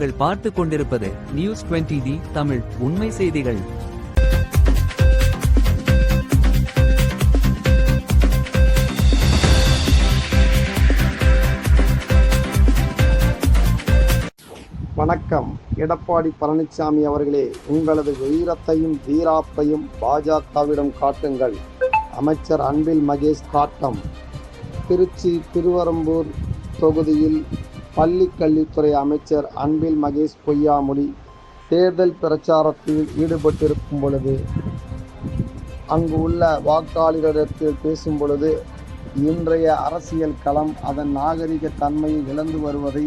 நீங்கள் பார்த்து கொண்டிருப்பது நியூஸ் 20D தமிழ் உண்மை செய்திகள். வணக்கம். எடப்பாடி பழனிசாமி அவர்களே, உங்களது வீரத்தையும் வீராப்பையும் பாஜகவிடம் காட்டுங்கள். அமைச்சர் அன்பில் மகேஷ் காட்டம். திருச்சி திருவரம்பூர் தொகுதியில் பள்ளிக்கல்வித்துறை அமைச்சர் அன்பில் மகேஷ் பொய்யாமொழி தேர்தல் பிரச்சாரத்தில் ஈடுபட்டிருக்கும் பொழுது அங்கு உள்ள வாக்காளர்களிடத்தில் பேசும் பொழுது இன்றைய அரசியல் களம் அதன் நாகரிக தன்மையை இழந்து வருவதை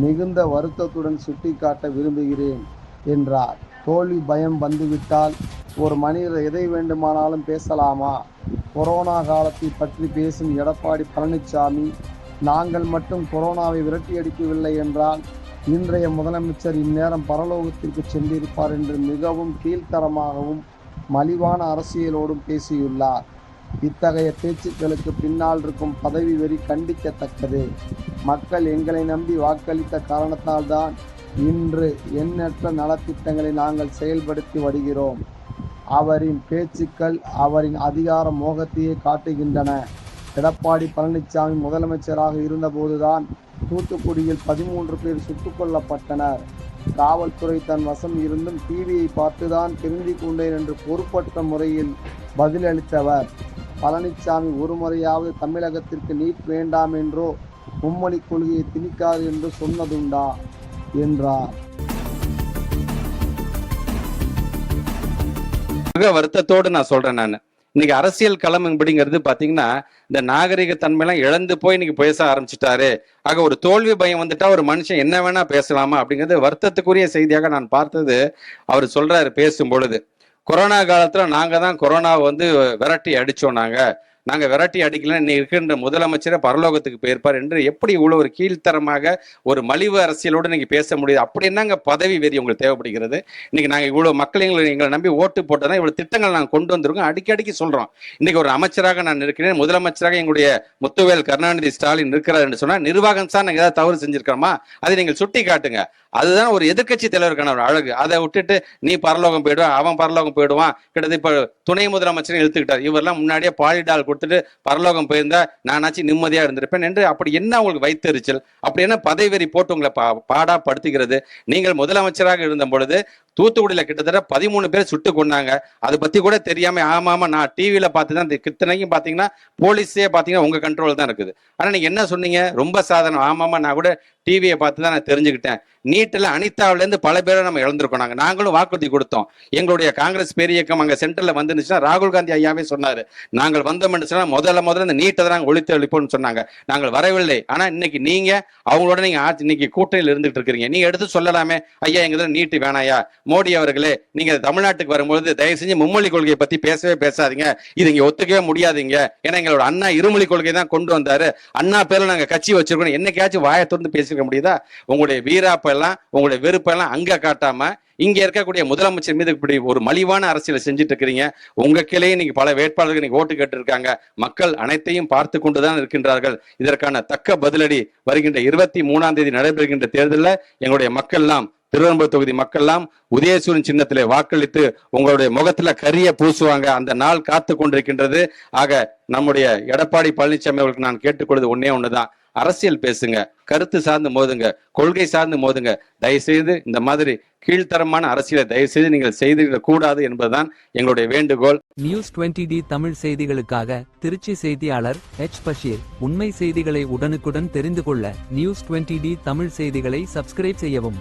மிகுந்த வருத்தத்துடன் சுட்டிக்காட்ட விரும்புகிறேன் என்றார். தோல்வி பயம் வந்துவிட்டால் ஒரு மனிதர் எதை வேண்டுமானாலும் பேசலாமா? கொரோனா காலத்தை பற்றி பேசும் எடப்பாடி பழனிசாமி, நாங்கள் மட்டும் கொரோனாவை விரட்டி அடிக்கவில்லை என்றால் இன்றைய முதலமைச்சர் இந்நேரம் பரலோகத்திற்கு சென்றிருப்பார் என்று மிகவும் கீழ்த்தரமாகவும் மலிவான அரசியலோடும் பேசியுள்ளார். இத்தகைய பேச்சுக்களுக்கு பின்னால் இருக்கும் பதவி வெறி கண்டிக்கத்தக்கது. மக்கள் எங்களை நம்பி வாக்களித்த காரணத்தால்தான் இன்று எண்ணற்ற நலத்திட்டங்களை நாங்கள் செயல்படுத்தி வருகிறோம். அவரின் பேச்சுக்கள் அவரின் அதிகார மோகத்தையே காட்டுகின்றன. எடப்பாடி பழனிசாமி முதலமைச்சராக இருந்தபோதுதான் தூத்துக்குடியில் 13 பேர் சுட்டுக் கொல்லப்பட்டனர். காவல்துறை தன் வசம் இருந்தும் டிவியை பார்த்துதான் திருந்திக் கொண்டேன் என்று பொறுப்பற்ற முறையில் பதிலளித்தவர். பழனிசாமி ஒரு முறையாவது தமிழகத்திற்கு நீட் வேண்டாம் என்றோ மும்மொழி கொள்கையை திணிக்காது என்று சொன்னதுண்டா என்றார். வருத்தத்தோடு நான் சொல்றேன். நான் இன்னைக்கு அரசியல் களம் அப்படிங்கிறது பாத்தீங்கன்னா இந்த நாகரிக தன்மையெல்லாம் இழந்து போய் இன்னைக்கு பேச ஆரம்பிச்சுட்டாரு. ஆக ஒரு தோல்வி பயம் வந்துட்டா ஒரு மனுஷன் என்ன வேணா பேசலாமா அப்படிங்கிறது வருத்தத்துக்குரிய செய்தியாக நான் பார்த்தது. அவர் சொல்றாரு பேசும் பொழுது, கொரோனா காலத்துல நாங்க தான் கொரோனாவை விரட்டி அடிச்சோம். நாங்க விரட்டி அடிக்கல, இன்னைக்கு இருக்கின்ற முதலமைச்சரை பரலோகத்துக்கு போயிருப்பார் என்று எப்படி இவ்வளவு ஒரு கீழ்த்தரமாக ஒரு மலிவு அரசியலோடு இன்னைக்கு பேச முடியுது? அப்படி என்னங்க பதவி வெறி உங்களுக்கு தேவைப்படுகிறது? இன்னைக்கு நாங்க இவ்வளவு மக்கள் எங்களை நம்பி ஓட்டு போட்டதான் இவ்வளவு திட்டங்கள் நாங்கள் கொண்டு வந்திருக்கோம். அடிக்கடிக்கு சொல்றோம். இன்னைக்கு ஒரு அமைச்சராக நான் இருக்கிறேன், முதலமைச்சராக எங்களுடைய முத்துவேல் கருணாநிதி ஸ்டாலின் இருக்கிறார் என்று சொன்னா நிர்வாகம் சார் நாங்க ஏதாவது தவறு செஞ்சிருக்கிறோமா அதை நீங்கள் சுட்டி காட்டுங்க. அதுதான் ஒரு எதிர்கட்சி தலைவருக்கான ஒரு அழகு. அதை விட்டுட்டு நீ பரலோகம் போயிடுவான், அவன் பரலோகம் போயிடுவான். கிட்டத்தட்ட இப்ப துணை முதலமைச்சரை இழுத்துக்கிட்டார். இவரெல்லாம் முன்னாடியே பாலிடால் கொடுத்துட்டு பரலோகம் போயிருந்தா நானாச்சும் நிம்மதியா இருந்திருப்பேன் என்று அப்படி என்ன உங்களுக்கு வைத்தறிச்சல்? அப்படி என்ன பதவி வெறி போட்டு உங்களை பாடா படுத்துகிறது? நீங்கள் முதலமைச்சராக இருந்த பொழுது தூத்துக்குடியில கிட்டத்தட்ட 13 பேர் சுட்டு கொண்டாங்க. அதை பத்தி கூட தெரியாம ஆமா நான் டிவியில பார்த்துதான் கித்தனைக்கும் பாத்தீங்கன்னா போலீஸே பாத்தீங்கன்னா உங்க கண்ட்ரோல் தான் இருக்குது. ஆனா நீங்க என்ன சொன்னீங்க? ரொம்ப சாதாரணம். ஆமாமா நான் கூட டிவியை பார்த்து தான் நான் தெரிஞ்சுக்கிட்டேன். நீட்டில் அனிதாவிலேருந்து பல பேரை நம்ம இழந்திருக்கோம். நாங்களும் வாக்குறுதி கொடுத்தோம். எங்களுடைய காங்கிரஸ் பேர் இயக்கம் அங்கே சென்டர்ல வந்துருந்துச்சுன்னா ராகுல் காந்தி ஐயாவே சொன்னாரு, நாங்கள் வந்தோம் என்று சொன்னா முதல்ல இந்த நீட்டை தான் நாங்கள் ஒழித்து அளிப்போம்னு சொன்னாங்க. நாங்கள் வரவில்லை. ஆனா இன்னைக்கு நீங்க அவங்களோட நீங்க இன்னைக்கு கூட்டணியில் இருந்துட்டு இருக்கிறீங்க. நீங்க எடுத்து சொல்லலாமே, ஐயா எங்க நீட்டு வேணாயா? மோடி அவர்களே, நீங்க தமிழ்நாட்டுக்கு வரும்போது தயவு செஞ்சு மும்மொழி கொள்கையை பத்தி பேசவே பேசாதீங்க. இது இங்க ஒத்துக்கவே முடியாதீங்க. ஏன்னா எங்களோட அண்ணா இருமொழி கொள்கை தான் கொண்டு வந்தாரு. அண்ணா பேர்ல நாங்க கட்சி வச்சிருக்கோம். என்னைக்காச்சும் வாயை திறந்து பேசிருக்க முடியுதா? உங்களுடைய வீராப்பெல்லாம் உங்களுடைய வெறுப்பெல்லாம் அங்க காட்டாம இங்க இருக்கக்கூடிய முதலமைச்சர் மீது இப்படி ஒரு மலிவான அரசியலை செஞ்சுட்டு இருக்கிறீங்க. உங்க கிளையே நீங்க பல வேட்பாளர்கள் நீங்க ஓட்டு கேட்டு இருக்காங்க. மக்கள் அனைத்தையும் பார்த்து கொண்டுதான் இருக்கின்றார்கள். இதற்கான தக்க பதிலடி வருகின்ற 23ஆம் தேதி நடைபெறுகின்ற தேர்தலில் எங்களுடைய மக்கள் எல்லாம், திருவரம்பூர் தொகுதி மக்கள் எல்லாம் உதயசூரியன் சின்னத்திலே வாக்களித்து உங்களுடைய முகத்துல கரிய பூசுவாங்க. அந்த நாள் காத்து கொண்டிருக்கின்றது. ஆக நம்முடைய எடப்பாடி பழனிசாமி அவர்களுக்கு நான் கேட்டுக்கொள்வது ஒண்ணுதான், அரசியல் பேசுங்க, கருத்து சார்ந்து மோதுங்க, கொள்கை சார்ந்து மோதுங்க. தயவுசெய்து இந்த மாதிரி கீழ்த்தரமான அரசியலை தயவுசெய்து நீங்கள் செய்திடக் கூடாது என்பதுதான் எங்களுடைய வேண்டுகோள். நியூஸ் 20D தமிழ் செய்திகளுக்காக திருச்சி செய்தியாளர் பஷீர். உண்மை செய்திகளை உடனுக்குடன் தெரிந்து கொள்ள நியூஸ் 20D தமிழ் செய்திகளை சப்ஸ்கிரைப் செய்யவும்.